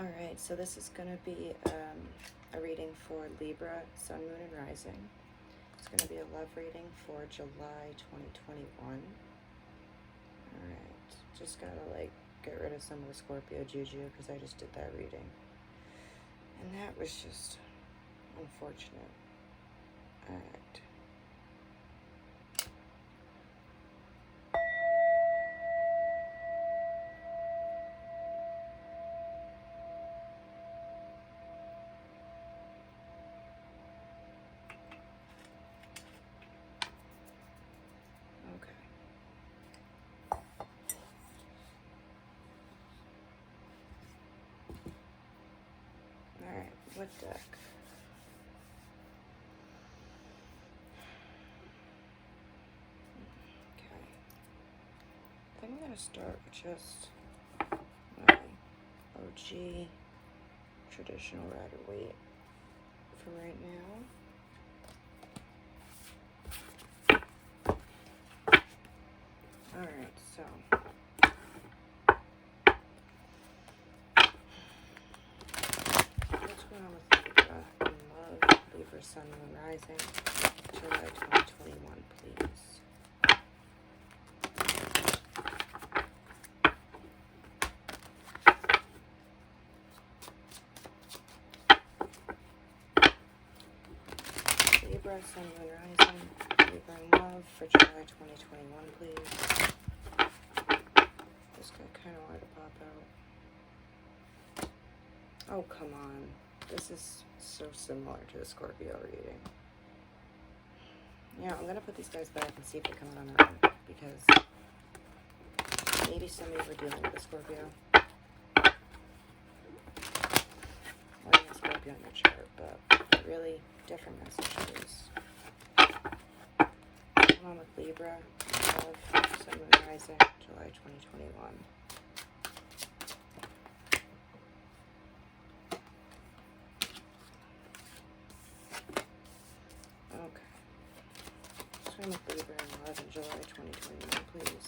Alright, so this is going to be a reading for Libra, Sun, Moon, and Rising. It's going to be a love reading for July 2021. Alright, just gotta get rid of some of the Scorpio juju because I just did that reading. And that was just unfortunate. Alright. Alright, what deck? Okay. I think I'm going to start with just my OG traditional Rider-Waite for right now. Alright, so what's going on with Libra in love? Libra, Sun, Moon, Rising, July 2021, please. Libra, Sun, Moon, Rising, Libra in love for July 2021, please. This guy kind of wanted to pop out. Oh, come on. This is so similar to the Scorpio reading. Yeah, I'm going to put these guys back and see if they come out on their own, because maybe some of you were dealing with a Scorpio. Or you have Scorpio on your chart, but really different messages. Come on with Libra, love, Sun, Moon, Rising, July 2021. With Libra and love in July 2021, please.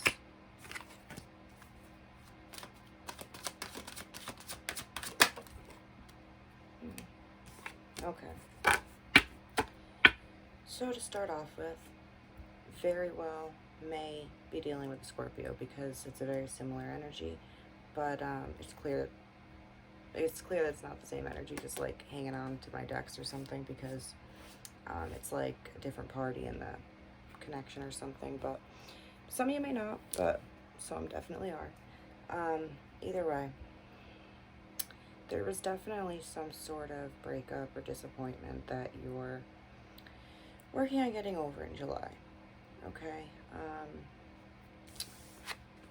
Okay. So to start off with, very well may be dealing with the Scorpio because it's a very similar energy, but it's clear that it's not the same energy, just like hanging on to my decks or something, because it's like a different party in the connection or something. But some of you may not, but some definitely are. Either way, there was definitely some sort of breakup or disappointment that you're working on getting over in July. Okay,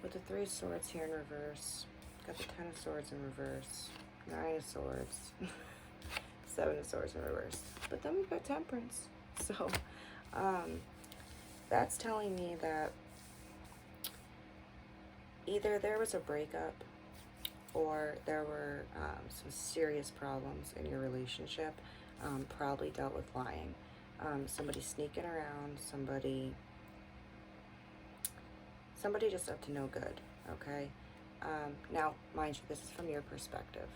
with the Three of Swords here in reverse, got the Ten of Swords in reverse, Nine of Swords, Seven of Swords in reverse, but then we've got Temperance. So that's telling me that either there was a breakup or there were some serious problems in your relationship, probably dealt with lying. Somebody sneaking around, somebody just up to no good, okay? Now, mind you, this is from your perspective,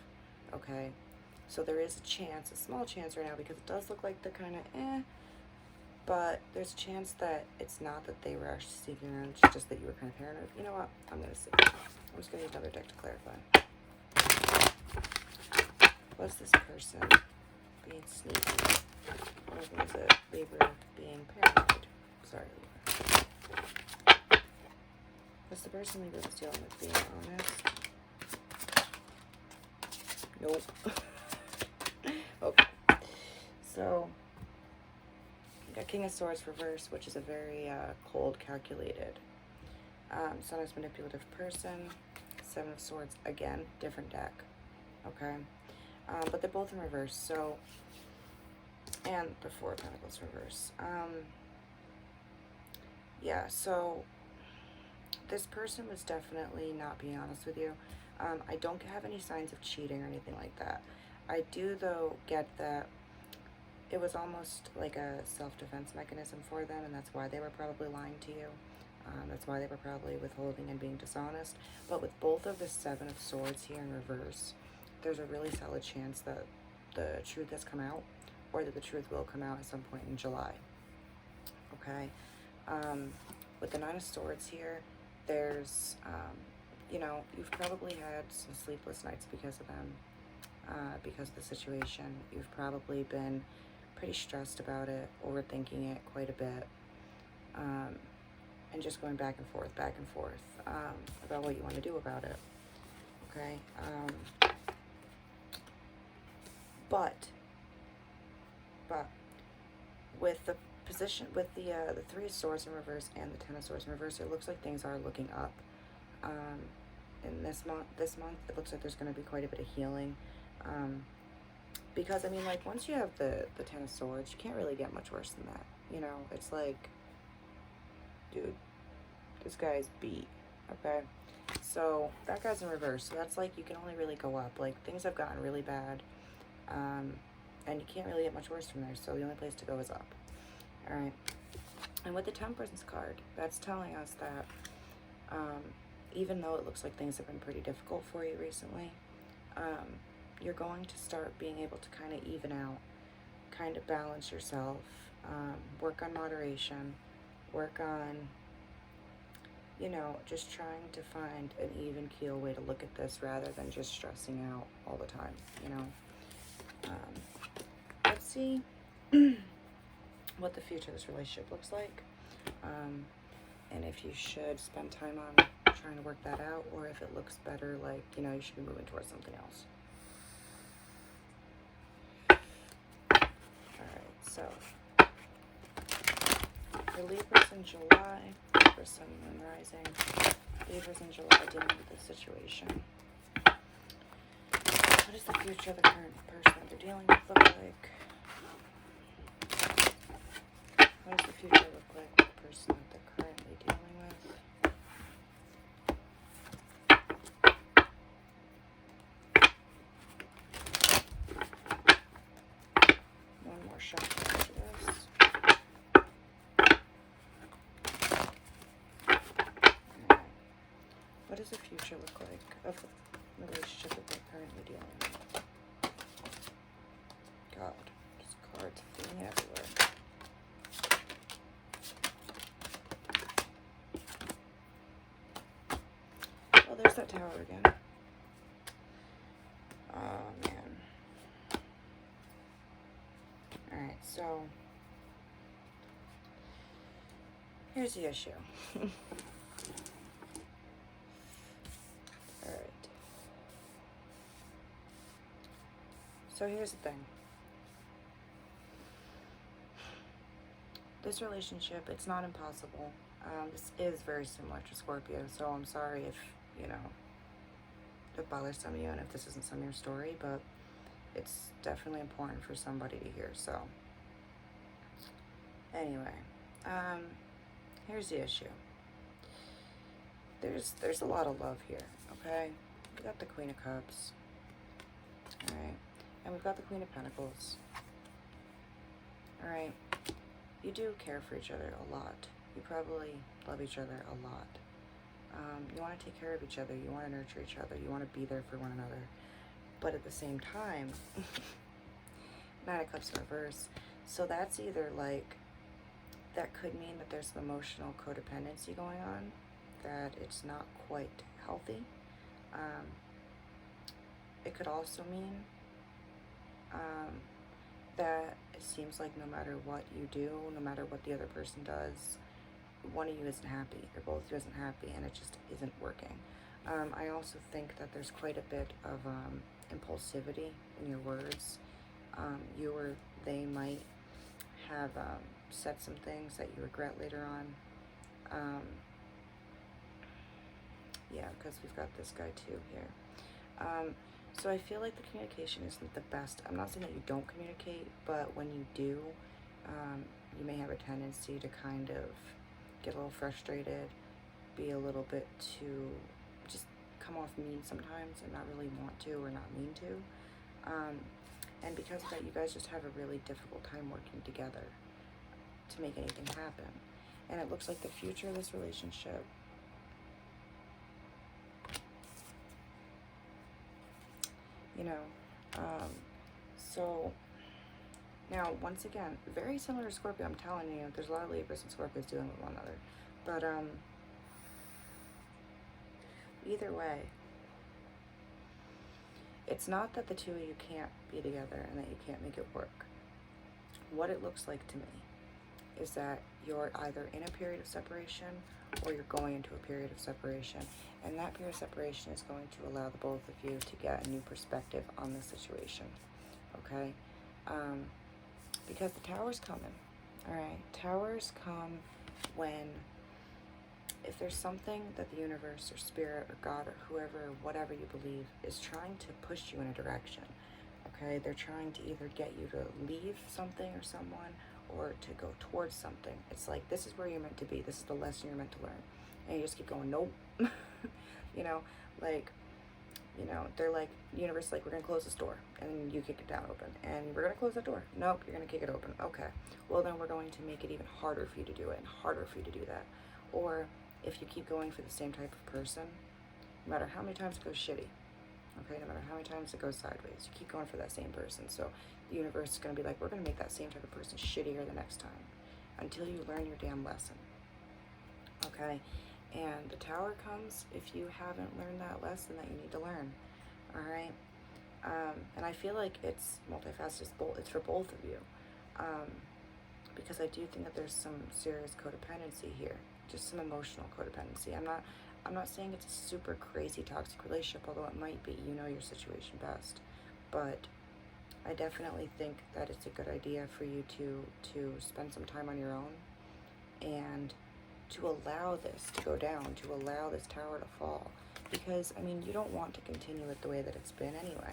okay? So there is a chance, a small chance right now, because it does look like they're kind of but there's a chance that it's not that they were actually sneaking around, it's just that you were kind of paranoid. You know what? I'm going to see. I'm just going to use another deck to clarify. Was this person being sneaky? Or was it Libra being paranoid? Sorry, Libra. Was the person Libra was dealing with being honest? Nope. Okay. So King of Swords reverse, which is a very cold, calculated, sometimes manipulative person. Seven of Swords, again, different deck, okay? But they're both in reverse, so, and the Four of Pentacles reverse. Yeah, so this person was definitely not being honest with you. I don't have any signs of cheating or anything like that. I do, though, get that it was almost like a self-defense mechanism for them, and that's why they were probably lying to you. That's why they were probably withholding and being dishonest. But with both of the Seven of Swords here in reverse, there's a really solid chance that the truth has come out, or that the truth will come out at some point in July. Okay? With the Nine of Swords here, there's, you know, you've probably had some sleepless nights because of them, because of the situation. You've probably been pretty stressed about it, overthinking it quite a bit, and just going back and forth, about what you want to do about it. Okay? But with the position, with the Three of Swords in reverse and the Ten of Swords in reverse, it looks like things are looking up. In this month, it looks like there's going to be quite a bit of healing. Because, I mean, like, once you have the Ten of Swords, you can't really get much worse than that. You know, it's like, dude, this guy's beat, okay? So, that guy's in reverse, so that's like, you can only really go up. Like, things have gotten really bad, and you can't really get much worse from there, so the only place to go is up. Alright, and with the Temperance card, that's telling us that, even though it looks like things have been pretty difficult for you recently, you're going to start being able to kind of even out, kind of balance yourself, work on moderation, work on, you know, just trying to find an even keel way to look at this rather than just stressing out all the time, you know. Let's see what the future of this relationship looks like, and if you should spend time on trying to work that out, or if it looks better, like, you know, you should be moving towards something else. Alright, so for Libras in July, Libra Sun, Moon, Rising, Libras in July dealing with this situation. What does the future of the current person that they're dealing with look like? What does the future look like with the person that they're currently dealing with? One more shot after this. Right. What does the future look like of the relationship that they're currently dealing with? God, just cards being everywhere. Well, there's that Tower again. Oh, man. Alright, so here's the issue. Alright. So here's the thing. This relationship, it's not impossible. This is very similar to Scorpio, so I'm sorry if, you know, it bothers some of you and if this isn't some of your story, but it's definitely important for somebody to hear, so. Anyway, here's the issue. There's a lot of love here, okay? We got the Queen of Cups, alright? And we've got the Queen of Pentacles, alright? You do care for each other a lot. You probably love each other a lot. You want to take care of each other. You want to nurture each other. You want to be there for one another. But at the same time, Nine of Cups in reverse. So that's either like, that could mean that there's some emotional codependency going on, that it's not quite healthy. It could also mean that it seems like no matter what you do, no matter what the other person does, one of you isn't happy, or both of you isn't happy, and it just isn't working. I also think that there's quite a bit of impulsivity in your words. You or they might have said some things that you regret later on. Yeah, because we've got this guy too here. So I feel like the communication isn't the best. I'm not saying that you don't communicate, but when you do, you may have a tendency to kind of get a little frustrated, be a little bit too, just come off mean sometimes and not really want to or not mean to. And because of that, you guys just have a really difficult time working together to make anything happen. And it looks like the future of this relationship you know. So now, once again, very similar to Scorpio. I'm telling you, there's a lot of Libras and Scorpios dealing with one another. But either way, it's not that the two of you can't be together and that you can't make it work. What it looks like to me is that you're either in a period of separation or you're going into a period of separation. And that period of separation is going to allow the both of you to get a new perspective on the situation. Okay? Because the Tower's coming. Alright? Towers come when, if there's something that the universe or spirit or God or whoever or whatever you believe is trying to push you in a direction, okay? They're trying to either get you to leave something or someone or to go towards something. It's like, this is where you're meant to be. This is the lesson you're meant to learn. And you just keep going, nope. You know, like, you know, they're like, the universe, like, we're going to close this door. And you kick it down open. And we're going to close that door. Nope, you're going to kick it open. Okay. Well, then we're going to make it even harder for you to do it and harder for you to do that. Or if you keep going for the same type of person, no matter how many times it goes shitty, okay, no matter how many times it goes sideways, you keep going for that same person. So the universe is going to be like, we're going to make that same type of person shittier the next time until you learn your damn lesson, okay? And the Tower comes if you haven't learned that lesson that you need to learn, all right? And I feel like it's multifaceted. It's for both of you, because I do think that there's some serious codependency here, just some emotional codependency. I'm not saying it's a super crazy toxic relationship, although it might be. You know your situation best, but I definitely think that it's a good idea for you to spend some time on your own and to allow this to go down, to allow this Tower to fall. Because, I mean, you don't want to continue it the way that it's been anyway.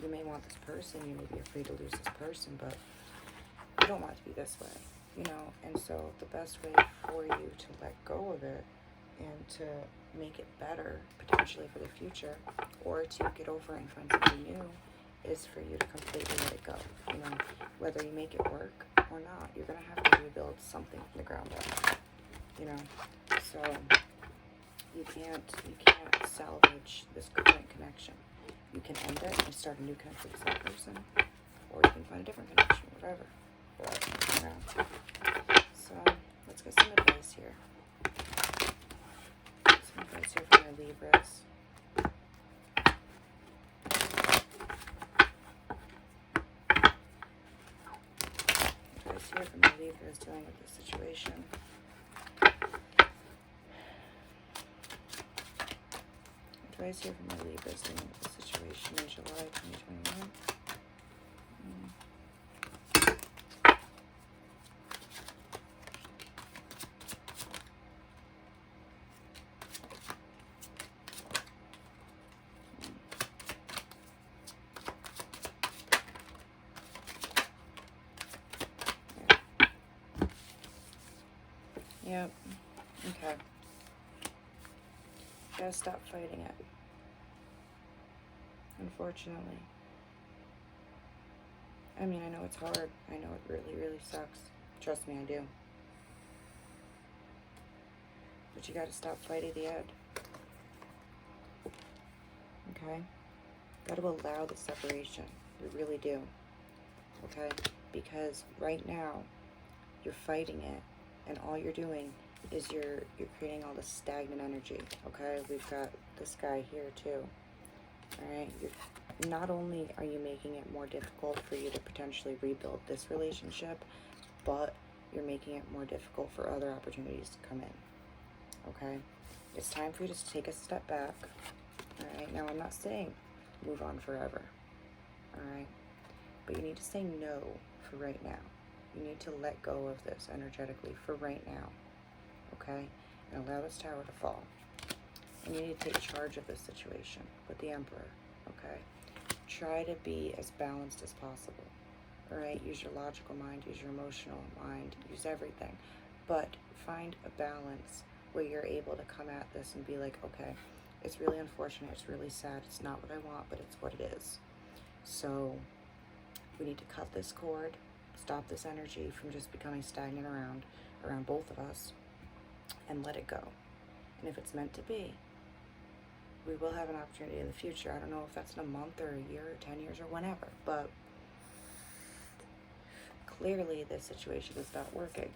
You may want this person, you may be afraid to lose this person, but you don't want it to be this way, you know? And so the best way for you to let go of it and to make it better, potentially for the future, or to get over it and find something new, is for you to completely let it go. You know, whether you make it work or not, you're going to have to rebuild something from the ground up, you know? So you can't salvage this current connection. You can end it and start a new connection with that person, or you can find a different connection, whatever. You know. So let's get some advice here. Some advice here from my Libras. Advice here from my Libras dealing with this situation. Advice here from my Libras dealing with the situation in July 2021. Yep. Okay. Gotta stop fighting it. Unfortunately. I mean, I know it's hard. I know it really, really sucks. Trust me, I do. But you gotta stop fighting the edge. Okay? Gotta allow the separation. You really do. Okay? Because right now, you're fighting it, and all you're doing is you're creating all this stagnant energy. Okay? We've got this guy here too. Alright? Not only are you making it more difficult for you to potentially rebuild this relationship, but you're making it more difficult for other opportunities to come in. Okay? It's time for you to take a step back. Alright? Now, I'm not saying move on forever. Alright? But you need to say no for right now. You need to let go of this energetically for right now. Okay? And allow this Tower to fall. And you need to take charge of this situation with the Emperor. Okay? Try to be as balanced as possible. Alright? Use your logical mind, use your emotional mind, use everything. But find a balance where you're able to come at this and be like, okay, it's really unfortunate, it's really sad, it's not what I want, but it's what it is. So we need to cut this cord, stop this energy from just becoming stagnant around both of us, and let it go. And if it's meant to be, we will have an opportunity in the future. I don't know if that's in a month or a year or 10 years or whenever, but clearly this situation is not working.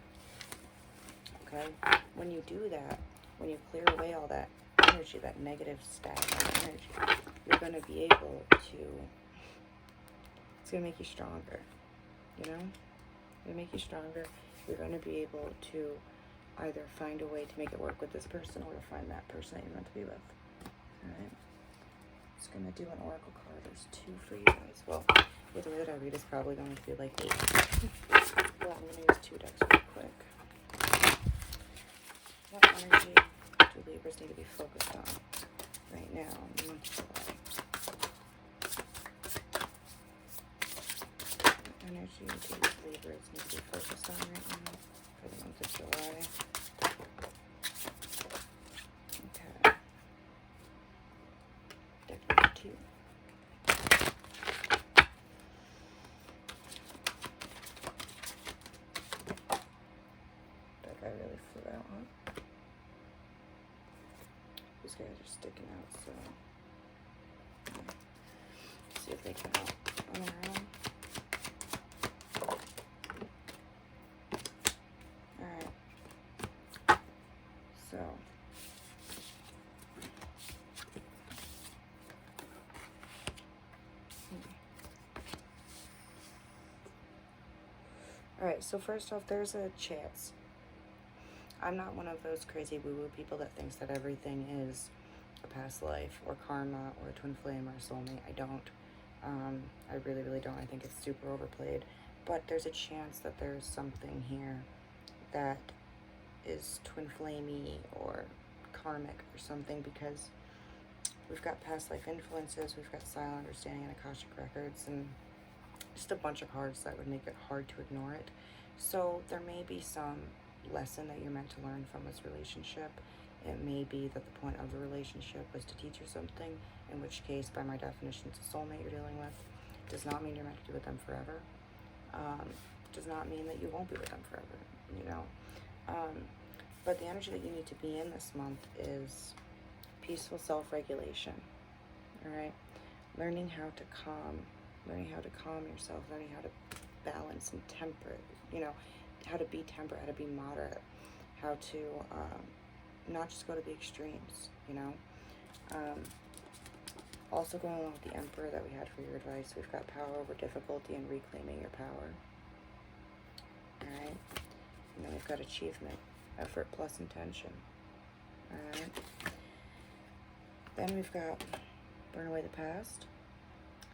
Okay? When you do that, when you clear away all that energy, that negative stagnant energy, you're going to be able to, it's going to make you stronger, you know? It's going to make you stronger. You're going to be able to either find a way to make it work with this person or to find that person that you're meant to be with. Alright? Just going to do an oracle card. There's 2 for you guys. Well, the way that I read is probably going to be like 8. Well, I'm going to use 2 decks real quick. What energy do Libras need to be focused on right now in the month of July? What energy do Libras need to be focused on right now for the month of July? Okay. Deck number 2. That guy really flew out, huh? These guys are sticking out, so let's see if they come out on their own. Alright. So alright, so first off, there's a chance. I'm not one of those crazy woo-woo people that thinks that everything is a past life or karma or a twin flame or a soulmate. I don't. I really, really don't. I think it's super overplayed. But there's a chance that there's something here that is twin flamey or karmic or something, because we've got past life influences, we've got silent understanding and Akashic records, and just a bunch of cards that would make it hard to ignore it. So there may be some lesson that you're meant to learn from this relationship. It may be that the point of the relationship was to teach you something, in which case, by my definition, it's a soulmate you're dealing with. Does not mean you're meant to be with them forever. Does not mean that you won't be with them forever, you know. But the energy that you need to be in this month is peaceful self-regulation, all right? Learning how to calm yourself, learning how to balance and temper, you know, how to be temperate, how to be moderate, how to not just go to the extremes, you know. Also going along with the Emperor that we had for your advice, we've got power over difficulty and reclaiming your power. Alright? And then we've got achievement, effort plus intention. Alright? Then we've got burn away the past.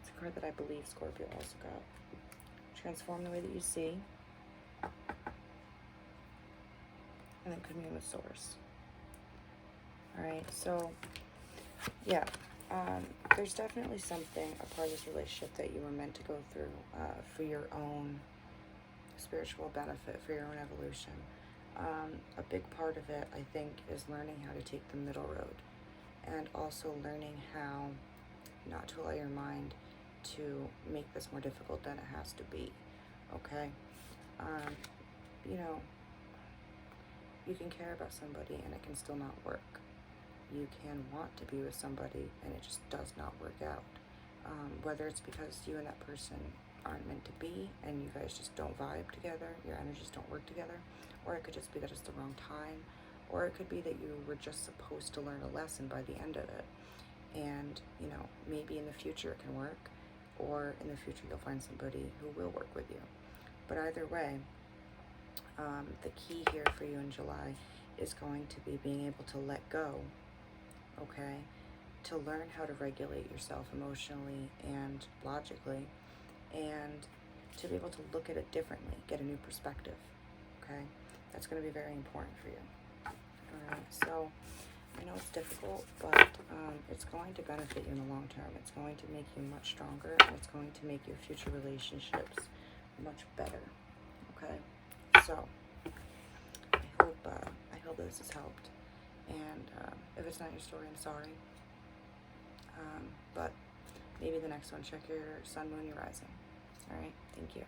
It's a card that I believe Scorpio also got. Transform the way that you see. And then commune with Source. Alright, so yeah, there's definitely something, a part of this relationship that you were meant to go through for your own spiritual benefit, for your own evolution. A big part of it, I think, is learning how to take the middle road, and also learning how not to allow your mind to make this more difficult than it has to be, okay? You know, you can care about somebody and it can still not work. You can want to be with somebody and it just does not work out. Whether it's because you and that person aren't meant to be and you guys just don't vibe together, your energies don't work together, or it could just be that it's the wrong time, or it could be that you were just supposed to learn a lesson by the end of it. And, you know, maybe in the future it can work, or in the future you'll find somebody who will work with you. But either way, the key here for you in July is going to be being able to let go, okay? To learn how to regulate yourself emotionally and logically, and to be able to look at it differently, get a new perspective, okay? That's going to be very important for you. Alright, so I know it's difficult, but it's going to benefit you in the long term. It's going to make you much stronger, and it's going to make your future relationships much better, okay? So I hope this has helped, and if it's not your story, I'm sorry, but maybe the next one, check your sun, moon, your rising. All right, thank you.